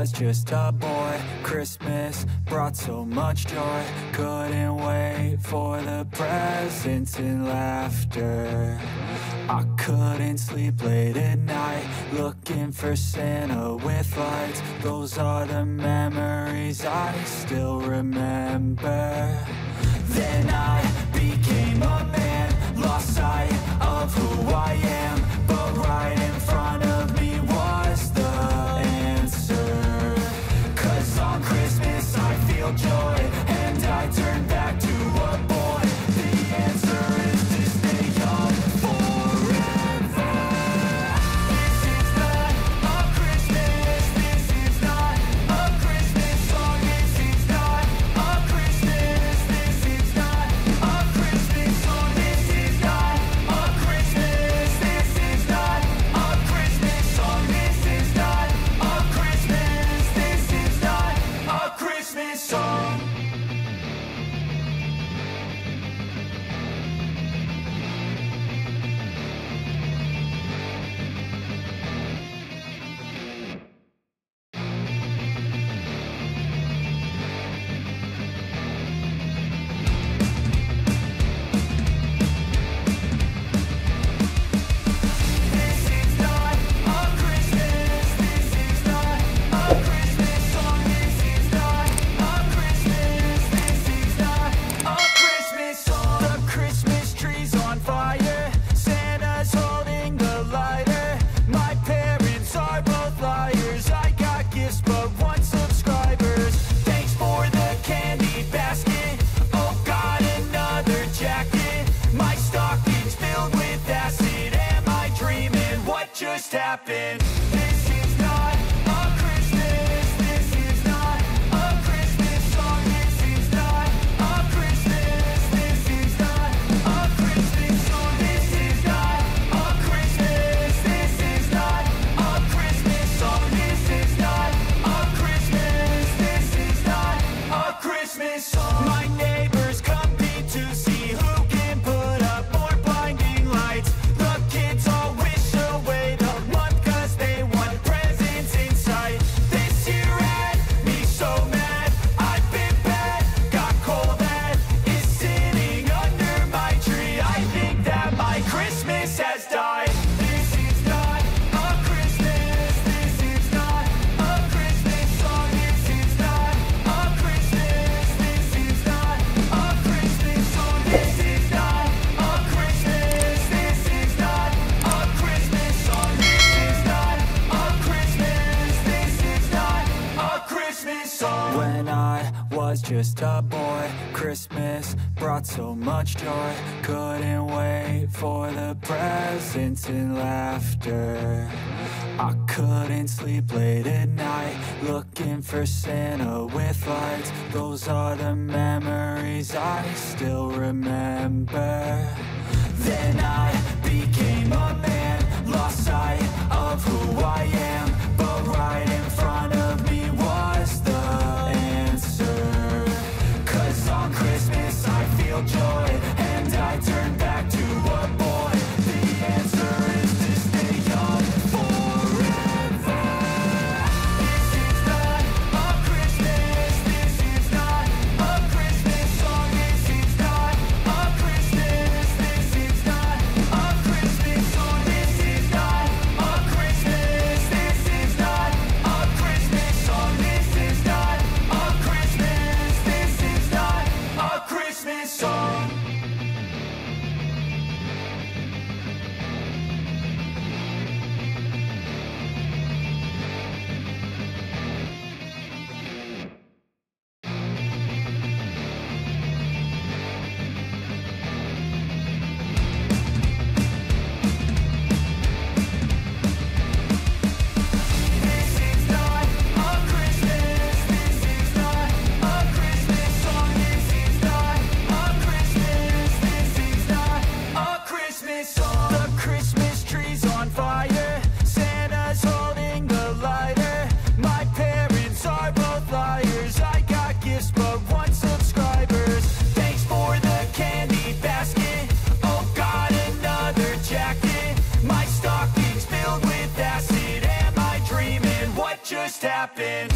was just a boy, Christmas brought so much joy. Couldn't wait for the presents and laughter. I couldn't sleep late at night, looking for Santa with lights. Those are the memories I still remember. Then I became a man, lost sight of who I am. But right in front of me was the answer. 'Cause on Christmas I feel joy, and I turn back to a boy. The answer is to stay young forever. This is not a Christmas, this is not a Christmas song. This is not a Christmas, this is not a Christmas song. This is not a Christmas, this is not a Christmas song. This is not a Christmas, this is not a Christmas song. Just happened. This is not a Christmas, this is not a Christmas song. This is not a Christmas, this is not a Christmas song. This is not a Christmas, this is not a Christmas song. This is not a Christmas, this is not a Christmas song. My neighbors compete to see who can put up more blinding lights. The kids all wish away the month 'cause they want presents in sight. This year had me so mad, I've been bad, got coal that is sitting under my tree. I think that my Christmas has died. This is not a Christmas, this is not a Christmas song. This is not a Christmas, this is not a Christmas song. This is not a Christmas, this is not a Christmas song. This is not a Christmas, this is not a Christmas song. When I was just a boy, Christmas brought so much joy. Couldn't wait for the presents and laughter. I couldn't sleep late at night, looking for Santa with lights. Those are the memories I still remember. Then I became a man, lost sight of who I am. But right in front of me was the answer. 'Cause on Christmas I feel joy, and I turn back to a boy. The answer is to stay young forever. This is not a Christmas, this is not a Christmas song. This is not a Christmas, this is not a Christmas song. This is not a Christmas, this is not a Christmas song. This is not a Christmas, this is not a Christmas song. This is not a Christmas, this is not a Christmas song. This is not a Christmas, this is not a Christmas song. The Christmas tree's on fire, Santa's holding the lighter. My parents are both liars, I got gifts but one subscribers. Thanks for the candy basket, oh got another jacket. My stocking's filled with acid, am I dreaming? What just happened?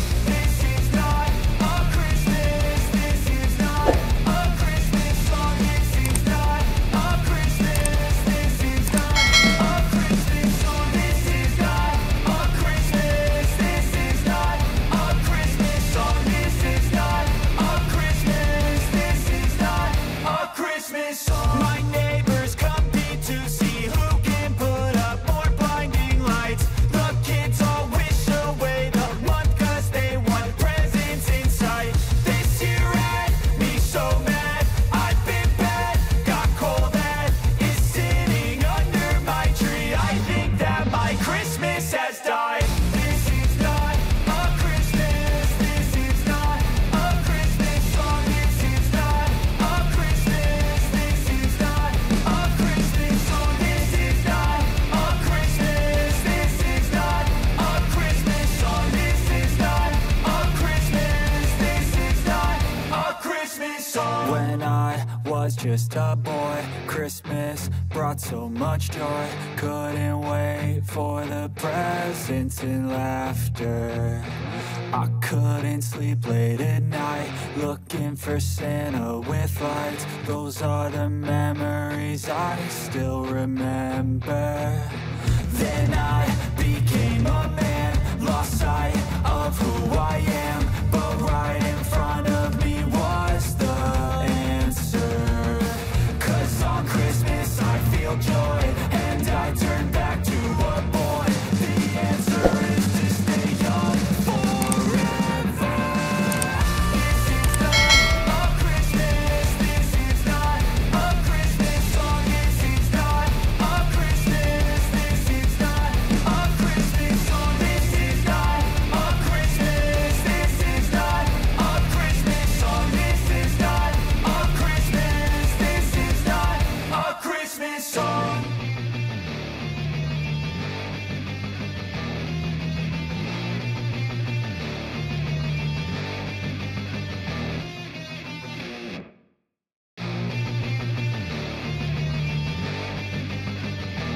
just a boy, Christmas brought so much joy. Couldn't wait for the presents and laughter. I couldn't sleep late at night, looking for Santa with lights. Those are the memories I still remember. Then I became a man, lost sight of who I am. But right in front of me was the answer. 'Cause on Christmas I feel joy, and I turn back to a boy. The answer is to stay young forever. This is not a Christmas, this is not a Christmas song. This is not a Christmas, this is not a Christmas song. This is not a Christmas, this is not a Christmas song. This is not a Christmas, this is not a Christmas song. This is not a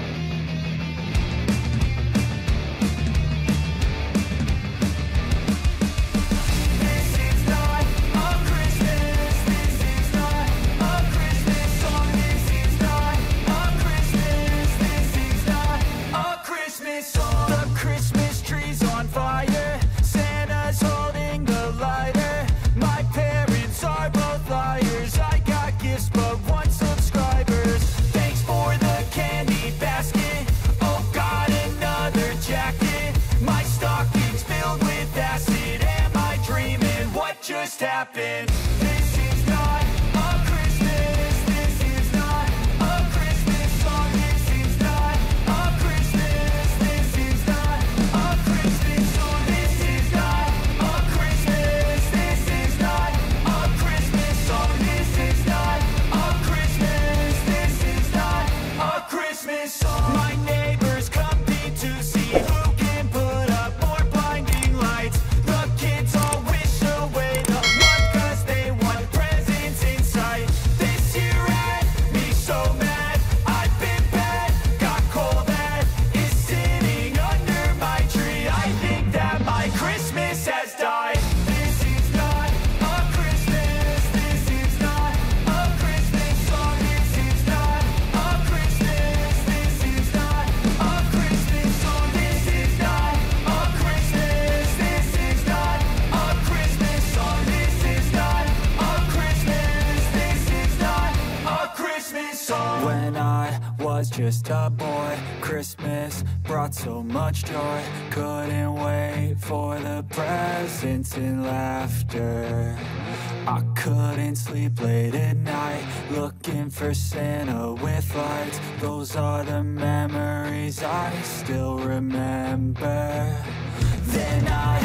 Christmas, this is not a Christmas song. This is not a Christmas, this is not a Christmas song. The Christmas tree's on fire, Santa's holding the lighter. My parents are both liars, I got gifts but one subscribers. Thanks for the candy basket, oh got another jacket. My stocking's filled with acid, am I dreaming? What just happened? This is not a Christmas, this is not a Christmas song. This is not a Christmas, this is not a Christmas song. This is not a Christmas, this is not a Christmas song. This is not a Christmas, this is not a Christmas song. My neighbors compete to see who can put up more blinding lights. The kids all wish away the month 'cause they want presents in sight. This year had me so mad, I've been bad, got coal that is sitting under my tree. I think that my Christmas has died. This is not a Christmas, this is not a Christmas song. This is not a Christmas, this is not a Christmas song. This is not a Christmas, this is not a Christmas song. This is not a Christmas, this is not a Christmas song. When I was just a boy, Christmas brought so much joy. Couldn't wait for the presents and laughter. I couldn't sleep late at night, looking for Santa with lights. Those are the memories I still remember. Then I